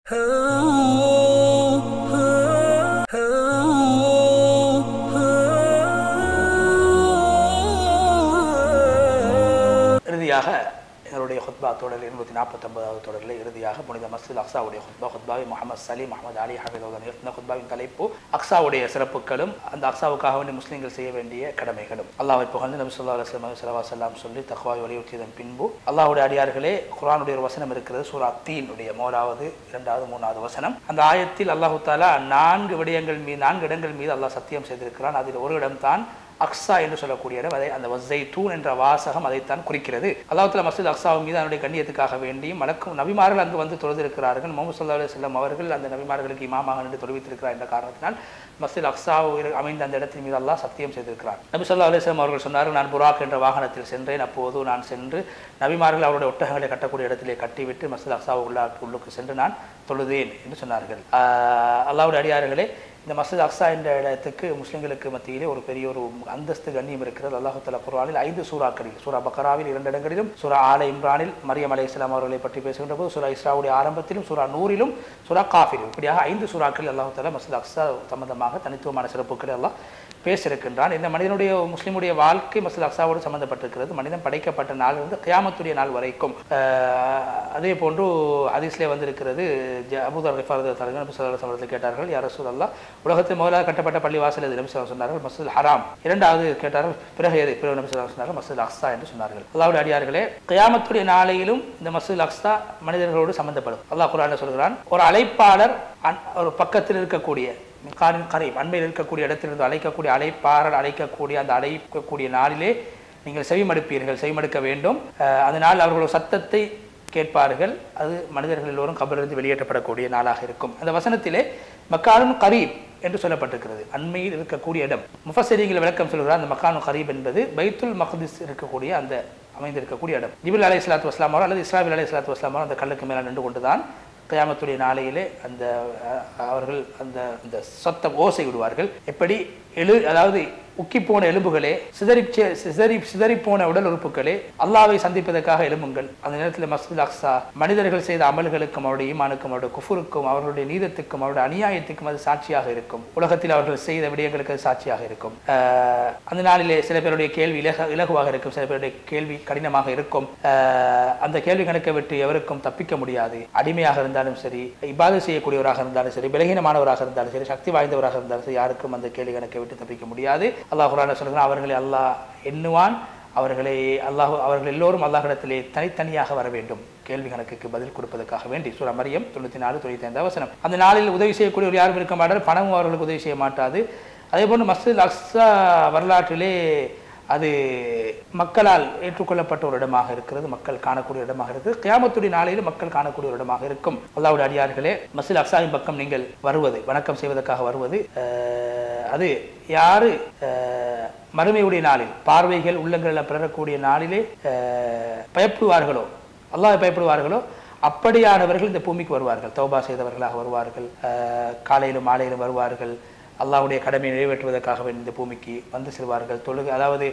இறுதியாக எங்களுடைய ஹுத்பா தொடரில் 249வது தொடரில் இறுதியாக புனித மஸ்ஜித் அக்ஸாவுடைய ஹுத்பாவை முகமது சலீம் அஹமது அலி ஹபீதுல்லாஹ் இந்த ஹுத்பாவின் தலைப்பு அக்ஸாவுடைய சிறப்புகளும் அந்த அக்ஸாவுக்காக வேண்டிய முஸ்லீம்கள் செய்ய வேண்டிய கடமைகளும். அல்லாஹ்வை புகழ்ந்து நபி ஸல்லல்லாஹு அலைஹி வஸல்லம் சொல்லி தக்வாவை வலியுறுத்தியதன் பின்பு அல்லாஹ்வுடைய அடியார்களே, குர்ஆனுடைய ஒரு வசனம் இருக்கிறது, சூரா தீனுடைய 1வது 2வது 3வது வசனம். அந்த ஆயத்தில் அல்லாஹ் தஆலா 4 இடங்கள் மீது அல்லாஹ் சத்தியம் செய்திருக்கிறான். அதில் ஒரு இடம்தான் அக்ஸா என்று சொல்லக்கூடிய இடம். அதை அந்த வஸ்ஸைத்தூன் என்ற வாசகம் அதைத்தான் குறிக்கிறது. அல்லாஹ் தஆலா மஸ்ஜித் அக்ஸாவின் மீது அதனுடைய கண்ணியத்துக்காக வேண்டியும் மலக்கும் நபிமார்கள் அங்கு வந்து தொழுதிருக்கிறார்கள். முஹம்மது ஸல்லல்லாஹு அலைஹி வஸல்லம் அவர்கள் அந்த நபிமார்களுக்கு இமாமாக நின்று தொழுவித்திருக்கிறார் என்ற காரணத்தினால் மஸ்ஜித் அக்ஸாவில் அமைந்த அந்த இடத்தின் மீது அல்லாஹ் சத்தியம் செய்திருக்கிறார். நபி ஸல்லல்லாஹு அலைஹி வஸல்லம் அவர்கள் சொன்னார்கள், நான் புராக் என்ற வாகனத்தில் சென்றேன். அப்போது நான் சென்று நபிமார்கள் அவருடைய ஒட்டகங்களை கட்டக்கூடிய இடத்திலே கட்டிவிட்டு மஸ்ஜித் அக்ஸா உள்ளுக்கு சென்று நான் தொழுதேன் என்று சொன்னார்கள். அல்லாஹ்வுடைய அடியார்களே, இந்த மஸ்ஜித் அக்ஸா என்ற இடத்துக்கு முஸ்லிம்களுக்கு மத்தியிலே ஒரு பெரிய ஒரு அந்தஸ்து கண்ணியம் இருக்கிறது. அல்லாஹ் தஆலா குர்ஆனில் 5 சூறாக்களில், சூரா பக்ராவில் 2 இடங்களிலும், சூரா ஆல இம்ரானில் மரியம் அலைஹிஸ்ஸலாம் அவர்களை பற்றி பேசுகின்ற போது, சூரா இஸ்ராவுடைய ஆரம்பத்திலும், சூரா நூரிலும், சூரா காஃபிலும், இப்படியாக 5 சூறாக்களில் அல்லாஹ் தஆலா மஸ்ஜித் அக்ஸா சம்பந்தமாக தனித்துவமான சிறப்புகளை அல்லாஹ் பேசியிருக்கின்றான். இந்த மனிதனுடைய முஸ்லிமுடைய வாழ்க்கை மஸ்ஜித் அக்ஸாவோடு சம்பந்தப்பட்டிருக்கிறது. மனிதன் படைக்கப்பட்ட நாளிலிருந்து கியாமத்துடைய நாள் வரைக்கும். அதே போன்று ஹதீஸ்லே வந்திருக்கிறது, அபூதர் கிஃபாரி ரலியல்லாஹு அன்ஹு நபி ஸல்லல்லாஹு அலைஹி வஸல்லம் கேட்டார்கள், யா ரசூலல்லாஹ், உலகத்தில் முதலாக கட்டப்பட்ட பள்ளி வாசல் எது? நபி ஸல்லல்லாஹு சொன்னார்கள், மஸ்ஜிதுல் ஹராம். இரண்டாவது கேட்டார்கள், பிறகு எது? பிறகு நபி ஸல்லல்லாஹு சொன்னார்கள், மஸ்ஜிதுல் அக்ஸா என்று சொன்னார்கள். அல்லாஹ்வுடைய அடியார்களே, கியாமத்துடைய நாளையிலும் இந்த மஸ்ஜிதுல் அக்ஸா மனிதர்களோடு சம்பந்தப்படும். அல்லாஹ் குர்ஆனில் சொல்கிறான், ஒரு அழைப்பாளர் ஒரு பக்கத்தில் இருக்கக்கூடிய கரீப் அண்மையில் இருக்கக்கூடிய இடத்திலிருந்து அழைக்கக்கூடிய அழைப்பாளர் அழைக்கக்கூடிய அந்த அழைக்கக்கூடிய நாளிலே நீங்கள் செவிமடுக்க வேண்டும். அதனால் அவர்களோட சத்தத்தை கேட்பார்கள். அது மனிதர்கள் எல்லோரும் கபரிலிருந்து வெளியேற்றப்படக்கூடிய நாளாக இருக்கும். அந்த வசனத்திலே மக்கானும் கரீப் என்று சொல்லப்பட்டிருக்கிறது, அண்மையில் இருக்கக்கூடிய இடம். முஃபஸ்ஸிரீன்கள் விளக்கம் சொல்கிறார், அந்த மக்கானு கரீப் என்பது பைத்துல் மக்திஸ் இருக்கக்கூடிய அந்த அமைந்திருக்கக்கூடிய இடம். ஜிப்ரீல் அலைஹிஸ்ஸலாத்து வஸ்ஸலாம் அல்லது இஸ்ராஃபீல் அலைஹிஸ்ஸலாத்து வஸ்ஸலாம் அந்த கல்லுக்கு மேலே நின்று கொண்டுதான் கியாமத்துடைய நாளையிலே அவர்கள் அந்த சத்த ஓசை விடுவார்கள். எப்படி அதாவது உக்கி போன எலும்புகளே, சிதறி போன உடல் உறுப்புகளே, அல்லாஹ்வை சந்திப்பதற்காக எழும்புங்கள். அந்த நேரத்தில் மஸ்ஜித் அக்ஸா மனிதர்கள் செய்த அமல்களுக்கும் அவருடைய ஈமானுக்கும் அவருடைய குஃபுருக்கும் அவருடைய நீதத்துக்கும் அவருடைய அநியாயத்துக்கும் அது சாட்சியாக இருக்கும். உலகத்தில் அவர்கள் செய்த விடயங்களுக்கு அது சாட்சியாக இருக்கும். அந்த நாளிலே சில பேருடைய கேள்வி இலகுவாக இருக்கும், சில பேருடைய கேள்வி கடினமாக இருக்கும். அந்த கேள்வி கணக்கை விட்டு எவருக்கும் தப்பிக்க முடியாது. அடிமையாக இருந்தாலும் சரி, இபாதத் செய்யக்கூடியவராக இருந்தாலும் சரி, பலகீனமானவராக இருந்தாலும் சரி, சக்தி வாய்ந்தவராக இருந்தாலும் சரி, யாருக்கும் அந்த கேள்வி கணக்கை விட்டு தப்பிக்க முடியாது. அல்லாஹ் குர்ஆனில் சொல்கிறான், அவர்களை அல்லாஹ் எண்ணுவான், அவர்கள் எல்லோரும் அல்லாஹ்விடத்திலே தனித்தனியாக வர வேண்டும் கேள்வி கணக்குக்கு பதில் கொடுப்பதற்காக வேண்டி. சூரா மரியம் 94-95 வசனம். அந்த நாளில் உதவி செய்யக்கூடியவர் யாரும் இருக்க மாட்டார், பணமும் அவர்களுக்கு உதவி செய்ய மாட்டாது. அதே போன்று மஸ்ஜித் அக்ஸா வரலாற்றிலே அது மக்களால் ஏற்றுக்கொள்ளப்பட்ட ஒரு இடமாக இருக்கிறது, மக்கள் காணக்கூடிய இடமாக இருக்கிறது. கியாமத்துடைய நாளையிலும் மக்கள் காணக்கூடிய ஒரு இடமாக இருக்கும். அல்லாஹ்வுடைய அடியார்களே, மஸ்ஜித் அக்ஸாவின் பக்கம் நீங்கள் வருவது, வணக்கம் செய்வதற்காக வருவது, அது யாரு மறுமையுடைய நாளில் பார்வைகள் உள்ளங்களில் பிறரக்கூடிய நாளிலே பயப்படுவார்களோ, அல்லாஹ்வை பயப்படுவார்களோ, அப்படியானவர்கள் இந்த பூமிக்கு வருவார்கள். தௌபா செய்தவர்களாக வருவார்கள், காலையிலும் மாலையிலும் வருவார்கள். அல்லாஹ்வுடைய கடமையை நிறைவேற்றுவதற்காக இந்த பூமிக்கு வந்து செல்வார்கள். அதாவது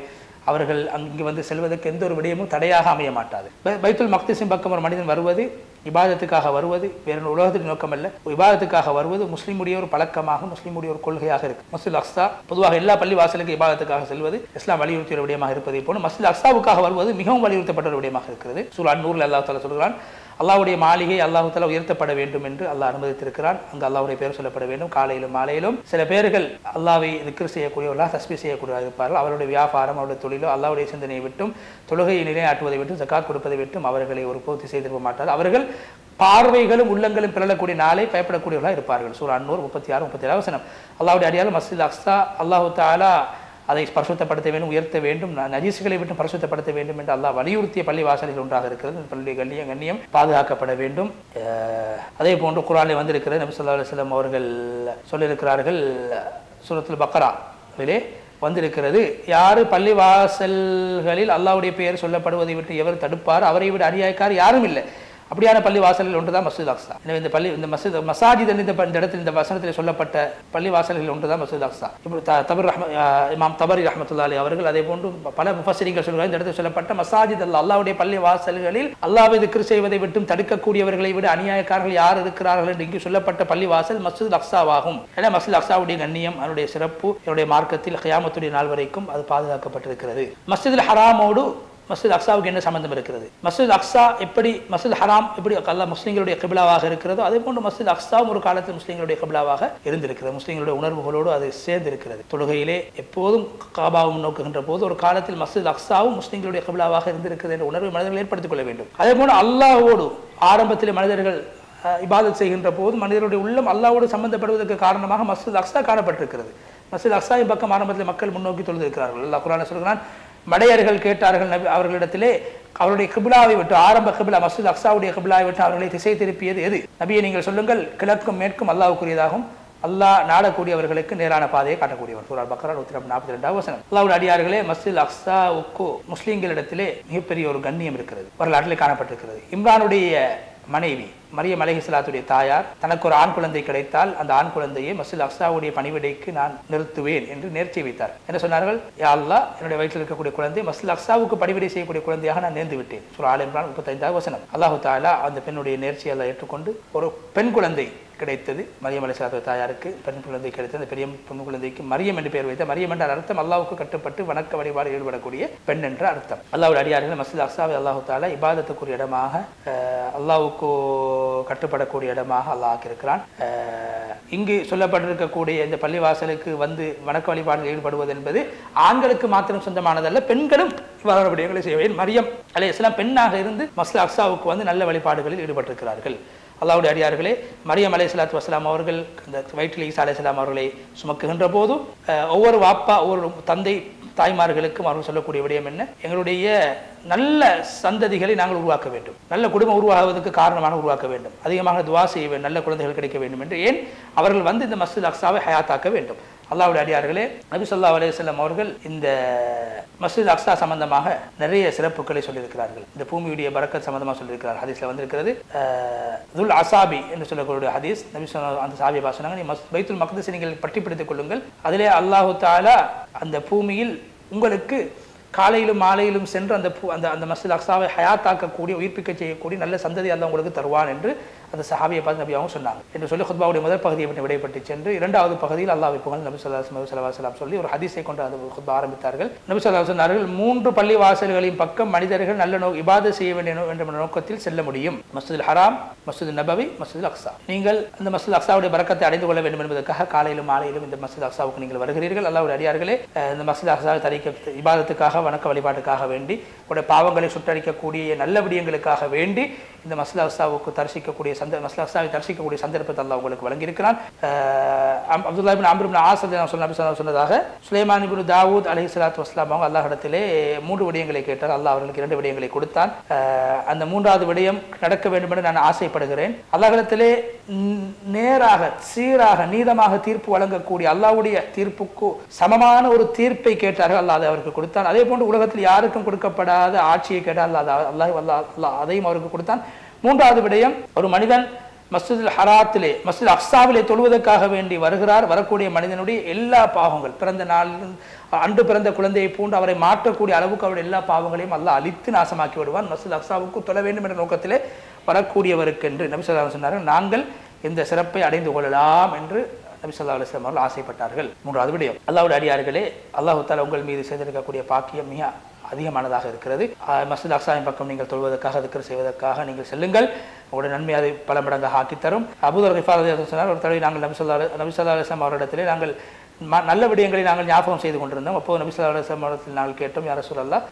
அவர்கள் அங்கு வந்து செல்வதற்கு எந்த ஒரு விடயமும் தடையாக அமைய மாட்டாது. பைத்துல் மக்திஸின் பக்கம் ஒரு மனிதன் வருவது இபாதத்துக்காக வருவது வேறு உலகத்தின் நோக்கம் அல்ல, இபாதத்துக்காக வருவது முஸ்லிமுடைய ஒரு பழக்கமாக, முஸ்லிமுடைய ஒரு கொள்கையாக இருக்கு. மஸ்ஜித் அக்ஸா பொதுவாக எல்லா பள்ளி வாசலுக்கு இபாதத்துக்காக செல்வது இஸ்லாம் வலியுறுத்திய ஒரு விடயமாக இருப்பதை போல மஸ்ஜித் அக்ஸாவுக்காக வருவது மிகவும் வலியுறுத்தப்பட்ட ஒரு விடயமாக இருக்கிறது. சூரா நூர்ல அல்லாஹ் தஆலா சொல்கிறான், அல்லாஹ்வுடைய மாளிகை அல்லாஹ் தஆலா உயர்த்தப்பட வேண்டும் என்று அல்லாஹ் அனுமதித்திருக்கிறான். அங்கு அல்லாஹ்வுடைய பெயர் சொல்லப்பட வேண்டும். காலையிலும் மாலையிலும் சில பேர்கள் அல்லாஹ்வை திக்ர் செய்யக்கூடியவர்களாக, தஸ்பீஹ் செய்யக்கூடியவர்களாக இருப்பார்கள். அவருடைய வியாபாரம், அவருடைய தொழிலோ அல்லாஹ்வுடைய சிந்தனையை விட்டும், தொழுகையை நிலைநாட்டுவதை விட்டும், ஜகாத் கொடுப்பதை விட்டும் அவர்களை ஒரு பூர்த்தி செய்திருக்க மாட்டார்கள். அவர்கள் பார்வைகளும் உள்ளங்களும் பிறழக்கூடிய நாளை பயப்படக்கூடியவர்களாக இருப்பார்கள். சூரா நூர் 36-37 வசனம். அல்லாஹ்வுடைய அடியார்கள் மஸ்ஜித் அக்ஸா அல்லாஹ் தஆலா அதை பரிசுத்தப்படுத்த வேண்டும், உயர்த்த வேண்டும், நஜீசுகளை விட்டு பரிசுத்தப்படுத்த வேண்டும் என்று அல்லாஹ் வலியுறுத்திய பள்ளி வாசல்கள் ஒன்றாக இருக்கிறது. பள்ளி கண்ணியம் பாதுகாக்கப்பட வேண்டும். அதே போன்று குர்ஆனில் வந்திருக்கிறது, நபி ஸல்லல்லாஹு அலைஹி வஸல்லம் அவர்கள் சொல்லியிருக்கிறார்கள், சூரத்துல் பக்ராவிலே வந்திருக்கிறது, யாரு பள்ளி வாசல்களில் அல்லாஹ்வுடைய பெயர் சொல்லப்படுவதை விட்டு எவர் தடுப்பார், அவரை விட அநியாயக்காரர் யாரும் இல்லை. அப்படியான பள்ளி வாசல்கள் ஒன்றுதான் மஸ்ஜித் அக்ஸா. எனவே இந்த மசாஜித் என்ற இந்த இடத்தில் இந்த வசனத்தில் சொல்லப்பட்ட பள்ளி வாசல்கள் ஒன்றுதான் மஸ்ஜித் அக்ஸா. இமாம் தபரி ரஹ்மத்துல்லாஹி அலைஹி அவர்கள் அதே போன்று பல முஃபஸ்ஸிரீன்கள் சொல்கிறார்கள், இந்த இடத்தில் சொல்லப்பட்ட மசாஜித் அல்லாஹ்வுடைய பள்ளி வாசல்களில் அல்லாஹ்வை திக்ர் செய்வதை விட்டும் தடுக்கக்கூடியவர்களை விட அநியாயக்காரர்கள் யார் இருக்கிறார்கள் என்று இங்கு சொல்லப்பட்ட பள்ளி வாசல் மஸ்ஜித் அக்ஸாவாகும். ஏன்னா மஸ்ஜித் அக்ஸாவுடைய கண்ணியம், அதனுடைய சிறப்பு என்னுடைய மார்க்கத்தில் கியாமத்துடைய நாள் வரைக்கும் அது பாதுகாக்கப்பட்டிருக்கிறது. மஸ்ஜிதுல் ஹராமோடு மஸ்ஜித் அக்ஸாவுக்கு என்ன சம்பந்தம் இருக்கிறது? மஸ்ஜித் அக்ஸா எப்படி, மஸ்ஜித் ஹராம் எப்படி அல்லாஹ் முஸ்லிம்களுடைய கிப்லாவாக இருக்கிறதோ அதே போன்று மஸ்ஜித் அக்ஸாவும் ஒரு காலத்தில் முஸ்லிம்களுடைய கிப்லாவாக இருந்திருக்கிறது. முஸ்லிம்களுடைய உணர்வுகளோடு அது சேர்ந்திருக்கிறது. தொழுகையிலே எப்போதும் காபாவும் நோக்குகின்ற போது ஒரு காலத்தில் மஸ்ஜித் அக்ஸாவும் முஸ்லிம்களுடைய கிப்லாவாக இருந்திருக்கிறது என்ற உணர்வை மனிதர்கள் ஏற்படுத்திக் கொள்ள வேண்டும். அதே போன்று அல்லாஹ்வோடு ஆரம்பத்தில் மனிதர்கள் இபாதத் செய்கின்ற போது மனிதர்களுடைய உள்ளம் அல்லாஹ்வோடு சம்பந்தப்படுவதற்கு காரணமாக மஸ்ஜித் அக்ஸா காணப்பட்டிருக்கிறது. மஸ்ஜித் அக்ஸாவின் பக்கம் ஆரம்பத்தில் மக்கள் முன்னோக்கி தொழுதிருக்கிறார்கள். அல்லாஹ் குர்ஆனில் சொல்கிறான், மடையர்கள் கேட்டார்கள் அவர்களிடத்திலே அவருடைய கிப்லாவை விட்டு, ஆரம்ப கிப்லா மஸ்ஜித் அக்ஸாவுடைய கிப்லாவை விட்டு அவர்களை திசை திருப்பியது எது? நபியை நீங்கள் சொல்லுங்கள், கிழக்கும் மேற்கும் அல்லாஹ்வுக்குரியதாகும், அல்லாஹ் நாடக்கூடியவர்களுக்கு நேரான பாதையை காட்டக்கூடியவன். சூரா பக்ரா 142வது வசனம். அல்லாஹ்வுடைய அடியார்களே, மஸ்ஜித் அக்ஸாவுக்கு முஸ்லிம்களிடத்திலே மிகப்பெரிய ஒரு கண்ணியம் இருக்கிறது, வரலாற்றிலே காணப்பட்டிருக்கிறது. இம்ரானுடைய மனைவி மரியம் அலைஹிஸ்ஸலாத்துடைய தாயார் தனக்கு ஒரு ஆண் குழந்தை கிடைத்தால் அந்த ஆண் குழந்தையை மஸ்ஜித் அக்ஸாவுடைய பணிவிடைக்கு நான் நிறுத்துவேன் என்று நேர்ச்சி வைத்தார். என்ன சொன்னார்கள்? யா அல்லாஹ், என்னுடைய வயிற்றில் இருக்கக்கூடிய குழந்தை மஸ்ஜித் அக்ஸாவுக்கு பணிவிடை செய்யக்கூடிய குழந்தையாக நான் நேர்ந்து விட்டேன். சூரா ஆல் இம்ரான் 35வது வசனம். அல்லாஹ் தஆலா அந்த பெண்ணுடைய நேர்ச்சியை அல்லாஹ் ஏற்றுக்கொண்டு ஒரு பெண் குழந்தை கிடைத்தது. மரியம் அலைஹிஸ்ஸலாத்து தாயாருக்கு பெண் குழந்தை கிடைத்தது. அந்த பெரிய பெண் குழந்தைக்கு மரியம் என்று பெயர் வைத்த. மரியம் என்ற அர்த்தம் அல்லாஹ்வுக்கு கட்டுப்பட்டு வணக்க வழிபாடு ஈடுபடக்கூடிய பெண் என்ற அர்த்தம். அல்லாஹ்வுடைய அடியார்கள் மஸ்ஜித் அக்ஸாவை அல்லாஹ் தஆலா இபாதத்துக்குரிய இடமாக, அல்லாஹ்வுக்கு கட்டுப்படக்கூடிய இடமாக அல்லாஹ் ஆக்கியிருக்கிறான். இங்கு சொல்லப்பட்டிருக்கக்கூடிய இந்த பள்ளிவாசலுக்கு வந்து வணக்க வழிபாடுகள் ஈடுபடுவது என்பது ஆண்களுக்கு மாத்திரம் சொந்தமானதல்ல, பெண்களும் இவ்வாறான விடயங்களை செய்வேன். மரியம் அலைஹிஸ்ஸலாம் பெண்ணாக இருந்து மஸ்ஜித் அக்ஸாவுக்கு வந்து நல்ல வழிபாடுகளில் ஈடுபட்டிருக்கிறார்கள். அல்லாஹ்வுடைய அடியார்களே, மரியம் அலைஹிஸ்ஸலாத்து வஸ்ஸலாம் அவர்கள் அந்த வயிற்றில் ஈசா அலைஹிஸ்ஸலாம் அவர்களை சுமக்குகின்ற போது ஒவ்வொரு வாப்பா, ஒவ்வொரு தந்தை தாய்மார்களுக்கும் அவர்கள் சொல்லக்கூடிய விடயம் என்ன? எங்களுடைய நல்ல சந்ததிகளை நாங்கள் உருவாக்க வேண்டும், நல்ல குடும்பம் உருவாகுவதற்கு காரணமாக உருவாக்க வேண்டும், அதிகமாக துவா செய்ய வேண்டும், நல்ல குழந்தைகள் கிடைக்க வேண்டும் என்று. ஏன்? அவர்கள் வந்து இந்த மஸ்ஜித் அக்ஸாவை ஹயாத்தாக்க வேண்டும். அல்லாஹ்வுடைய அடியார்களே, நபி ஸல்லல்லாஹு அலைஹி வஸல்லம் அவர்கள் இந்த மஸ்ஜித் அக்ஸா சம்பந்தமாக நிறைய சிறப்புகளை சொல்லியிருக்கிறார்கள். இந்த பூமியுடைய பரக்கத் சம்பந்தமாக சொல்லியிருக்கிறார். ஹதீஸ்ல வந்திருக்கிறது, துல் அசாபி என்று சொல்லக்கூடிய ஹதீஸ். நபி ஸல்லல்லாஹு அந்த சாபியா சொன்னாங்க, நீ பைத்துல் மக்திஸை நீங்கள் பற்றி பிடித்துக் கொள்ளுங்கள், அதிலே அல்லாஹ் தஆலா அந்த பூமியில் உங்களுக்கு காலையிலும் மாலையிலும் சென்று அந்த மஸ்ஜித் அக்ஸாவை ஹயாத்தாக்கக்கூடிய, உயிர்ப்பிக்க செய்யக்கூடிய நல்ல சந்ததி அல்லாஹ் உங்களுக்கு தருவான் என்று அந்த சஹாபியை பார்த்து நபி அவங்க சொன்னாங்க என்று சொல்லி குத்பாவுடைய முதல் பகுதியை பற்றி விடைபெற்று சென்று இரண்டாவது பகுதியில் அல்லாஹ்வை புகழ்ந்து நபி ஸல்லல்லாஹு அலைஹி வஸல்லம் சொல்லி ஒரு ஹதீஸை கொண்டு அந்த குத்பா ஆரம்பித்தார்கள். நபி ஸல்லல்லாஹு சொன்னார்கள், 3 பள்ளி வாசல்களின் பக்கம் மனிதர்கள் நல்ல இபாதத் செய்ய வேண்டும் என்ற நோக்கத்தில் செல்ல முடியும். மஸ்ஜிதுல் ஹராம், மஸ்ஜிதுல் நபவி, மஸ்ஜிதுல் அக்ஸா. நீங்கள் அந்த மஸ்ஜித் அக்ஸாவுடைய பரக்கத்தை அடைந்து கொள்ள வேண்டும் என்பதற்காக காலையிலும் மாலையிலும் இந்த மஸ்ஜித் அக்ஸாவுக்கு நீங்கள் வருகிறீர்கள். அல்லாஹ்வுடைய அடியார்களே, இந்த மஸ்ஜித் அக்ஸாவை தரிக்க இபாதத்துக்காக, வணக்க வழிபாட்டுக்காக வேண்டி, உங்களுடைய பாவங்களை சுற்றடிக்கக்கூடிய நல்ல விடயங்களுக்காக வேண்டி இந்த மஸ்ஜித் அக்ஸாவுக்கு தரிசிக்கக்கூடிய மஸ்ஜித் அக்ஸாவை தரிசிக்கக்கூடிய சந்தர்ப்பத்தை அல்லாஹ் உங்களுக்கு வழங்கியிருக்கிறான். அப்துல்லாஹ் இப்னு அம்ர் இப்னு ஆஸ் சொன்னதாக சுலைமான் இப்னு தாவூத் அலைஹிஸ்ஸலாத்து வஸ்ஸலாம் அவங்க அல்லாஹ்விடத்திலே 3 விடயங்களை கேட்டார். அல்லாஹ் அவர்களுக்கு 2 விடயங்களை கொடுத்தான். அந்த 3வது விடயம் நடக்க வேண்டும் என்று நான் ஆசைப்படுகிறேன். அல்லாஹ்விடத்திலே நேராக, சீராக, நீதமாக தீர்ப்பு வழங்கக்கூடிய அல்லாஹ்வுடைய தீர்ப்புக்கு சமமான ஒரு தீர்ப்பை கேட்டார்கள். அல்லாஹ் அதை அவருக்கு கொடுத்தான். அதே போன்று உலகத்தில் யாருக்கும் கொடுக்கப்படாத ஆட்சியை கேட்டால் அல்லாஹ் அதையும் அவருக்கு கொடுத்தான். 3வது விடயம், ஒரு மனிதன் மஸ்ஜிதுல் ஹராத்திலே, மஸ்ஜித் அக்ஸாவிலே தொழுவதற்காக வேண்டி வருகிறார். வரக்கூடிய மனிதனுடைய எல்லா பாவங்கள், பிறந்த நாளில் அன்று பிறந்த குழந்தையை போன்று அவரை மாற்றக்கூடிய அளவுக்கு அவருடைய எல்லா பாவங்களையும் அல்லாஹ் அழித்து நாசமாக்கி விடுவான். மஸ்ஜித் அக்ஸாவுக்கு தொழ வேண்டும் என்ற நோக்கத்திலே வரக்கூடியவருக்கு என்று நபி ஸல்லல்லாஹு அலைஹி வஸல்லம் சொன்னார்கள். நாங்கள் இந்த சிறப்பை அடைந்து கொள்ளலாம் என்று நபி ஸல்லல்லாஹு அலைஹி வஸல்லம் அவர்கள் ஆசைப்பட்டார்கள். 3வது விடயம், அல்லாஹ்வுடைய அடியார்களே, அல்லாஹ் தஆலா உங்கள் மீது செய்திருக்கக்கூடிய பாக்கியம் மிக அதிகமானதாக இருக்கிறது. மஸ்ஜித் அக்ஸாவின் பக்கம் நீங்கள் தொழுவதற்காக, திக்ர் செய்வதற்காக நீங்கள் செல்லுங்கள். உங்களுடைய நன்மை அதை பல மடங்காக ஆக்கித்தரும். அபூதர் கிஃபார் ரலியல்லாஹு சொன்னார், ஒரு தடவை நாங்கள் நபி ஸல்லல்லாஹு அலைஹி வஸல்லம் அவரிடத்திலே நாங்கள் நல்ல விடயங்களை நாங்கள் ஞாபகம் செய்து கொண்டிருந்தோம். அப்போது நபி ஸல்லல்லாஹு அலைஹி வஸல்லம் அவர்கள் நாங்கள் கேட்டோம், யா ரசூலல்லாஹ்,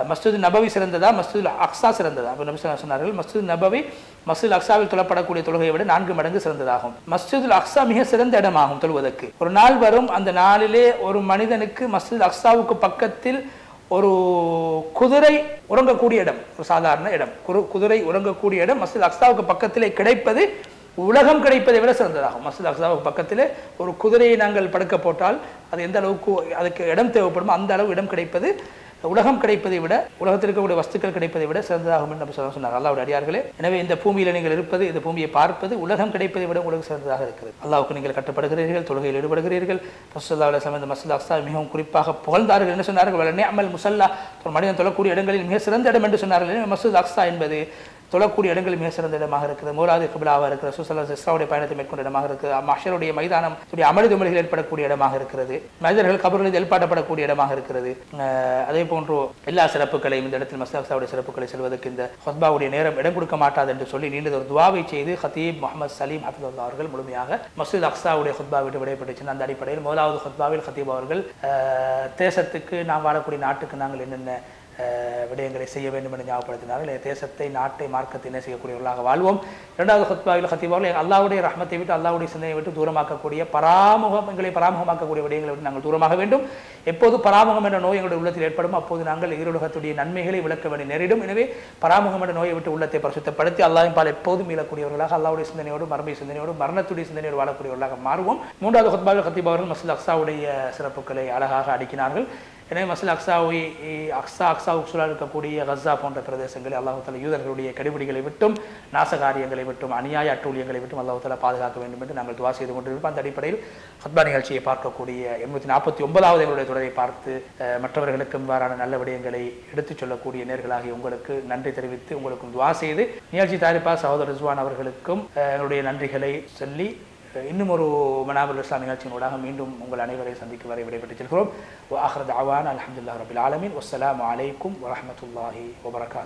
மஸ்ஜித் நபவி சிறந்ததா, மஸ்ஜித் அக்ஸா சிறந்ததா? அப்போ நபி ஸல்லல்லாஹு சொன்னார்கள், மஸ்ஜித் நபவி மஸ்ஜித் அக்ஸாவில் தொழப்படக்கூடிய தொழுகையை விட 4 மடங்கு சிறந்ததாகும். மஸ்ஜிதுல் அக்ஸா மிக சிறந்த இடமாகும் தொழுவதற்கு. ஒரு நாள் வரும், அந்த நாளிலே ஒரு மனிதனுக்கு மஸ்ஜித் அக்ஸாவுக்கு பக்கத்தில் ஒரு குதிரை உறங்கக்கூடிய இடம், ஒரு சாதாரண இடம், குதிரை உறங்கக்கூடிய இடம் மஸ்ஜித் அக்ஸாவுக்கு பக்கத்திலே கிடைப்பது உலகம் கிடைப்பதை விட சிறந்ததாகும். மஸ்ஜித் அக்ஸாவுக்கு பக்கத்திலே ஒரு குதிரையை நாங்கள் படுக்க போட்டால் அது எந்த அளவுக்கு அதுக்கு இடம் தேவைப்படுமோ அந்த அளவு இடம் கிடைப்பது உலகம் கிடைப்பதை விட உலகத்தில் இருக்கக்கூடிய வஸ்துக்கள் கிடைப்பதை விட சிறந்ததாகும் என்று நபி ஸல்லல்லாஹு அலைஹி வஸல்லம் சொன்னார். அல்லாஹ்வுடைய அடியார்களே, எனவே இந்த பூமியில் நீங்கள் இருப்பது, இந்த பூமியை பார்ப்பது உலகம் கிடைப்பதை விட உங்களுக்கு சிறந்ததாக இருக்கிறது. அல்லாஹ்வுக்கு நீங்கள் கட்டப்படுகிறீர்கள், தொழுகையில் ஈடுபடுகிறீர்கள். ஸல்லல்லாஹு அலைஹி வஸல்லம் இந்த மஸ்ஜித் அக்ஸா மிகவும் குறிப்பாக புகழ்ந்தார்கள். என்ன சொன்னார்கள்? வல நிஅமல் முஸல்லா, ஒரு மனிதன் தொழக்கூடிய இடங்களில் மிக சிறந்த இடம் என்று சொன்னார்கள். மஸ்ஜித் அக்ஸா என்பது தொழக்கூடிய இடங்கள் மிக சிறந்த இடமாக இருக்கிறது. மூலாவது கிபிலாவாக இருக்கிறது. ரசூலுல்லாஹி இஸ்ராவுடைய பயணத்தை மேற்கொண்ட இடமாக இருக்கிறது. மஹ்ஷருடைய மைதானம் அமளி துமளிகள் ஏற்படக்கூடிய இடமாக இருக்கிறது. மனிதர்கள் கபர்களில் எழுப்பாட்டப்படக்கூடிய இடமாக இருக்கிறது. அதே போன்று எல்லா சிறப்புகளையும் இந்த இடத்தில் மஸ்ஜித் அக்ஸாவுடைய சிறப்புகளை செல்வதற்கு இந்த ஹுத்பாவுடைய நேரம் இடம் கொடுக்க மாட்டாது என்று சொல்லி நீண்டது ஒரு துவாவை செய்து ஹதீப் முஹம்மது சலீம் ஹஃபிதுல்லாஹ் அவர்கள் முழுமையாக மஸ்ஜித் அக்ஸாவுடைய ஹுத்பா விட்டு விடைபெற்று அந்த அடிப்படையில் முதலாவது ஹுத்பாவில் ஹதீப் அவர்கள் தேசத்துக்கு நாம் வாழக்கூடிய நாட்டுக்கு நாங்கள் என்னென்ன விடயங்களை செய்ய வேண்டும் என்று ஞாபகப்படுத்தினார்கள். தேசத்தை, நாட்டை, மார்க்கத்தை என்ன செய்யக்கூடியவர்களாக வாழ்வோம். இரண்டாவது ஹுத்பாவில் ஹதீப் அவர்கள் அல்லாஹ்வுடைய ரஹ்மத்தை விட்டு, அல்லாஹ்வுடைய சிந்தனையை விட்டு தூரமாக்கக்கூடிய எங்களை பராமுகமாக்கக்கூடிய விடயங்களை விட்டு நாங்கள் தூரமாக வேண்டும். எப்போது பராமுகம் என்ற நோய் எங்களுடைய உள்ளத்தில் ஏற்படும் அப்போது நாங்கள் ஈருலகத்துடைய நன்மைகளை விளக்க வேண்டிய நேரிடும். எனவே பராமுகம் என்ற நோயை விட்டு உள்ளத்தை பரிசுத்தப்படுத்தி அல்லாஹ்வின் பால் எப்போதும் மீளக்கூடியவர்களாக, அல்லாஹ்வுடைய சிந்தனையோடு, மர்மை சிந்தனையோடு, மரணத்துடைய சிந்தனையோடு வாழக்கூடியவர்களாக மாறுவோம். மூன்றாவது ஹுத்பாவில் ஹதீப் அவர்கள் மஸ்ஜித் அக்ஸாவுடைய சிறப்புகளை அழகாக அடுக்கினார்கள். எனவே மஸ்ஜித் அக்ஸாவுக்கு சூழல் இருக்கக்கூடிய கஸா போன்ற பிரதேசங்களில் அல்லாஹ் தஆலா யூதர்களுடைய கெடுபிடிகளை விட்டும், நாசகாரியங்களை விட்டும், அநியாய அட்டூழியங்களை விட்டும் அல்லாஹ் தஆலா பாதுகாக்க வேண்டும் என்று நாங்கள் துஆ செய்து கொண்டிருப்போம். அந்த அடிப்படையில் ஹுத்பா நிகழ்ச்சியை பார்க்கக்கூடிய 849வது எங்களுடைய தொடரை பார்த்து மற்றவர்களுக்கும் இவ்வாறான நல்ல விடயங்களை எடுத்துச் சொல்லக்கூடிய நேர்களாகி உங்களுக்கு நன்றி தெரிவித்து உங்களுக்கும் துஆ செய்து நிகழ்ச்சி தயாரிப்பாளர் சகோதரர் ரிஸ்வான் அவர்களுக்கும் எங்களுடைய நன்றிகளை சொல்லி இன்னும் ஒரு மனாபுல் இஸ்லாம் நிகழ்ச்சியினூடாக மீண்டும் உங்கள் அனைவரை சந்திக்கும் வரை விடைபெற்றுச் செல்கிறோம். வ ஆகிரு தஅவானா அல்ஹம்துலில்லாஹி ரப்பில் ஆலமீன். வஸ்ஸலாமு அலைக்கும் வரஹ்மத்துல்லாஹி வபரகாத்துஹு.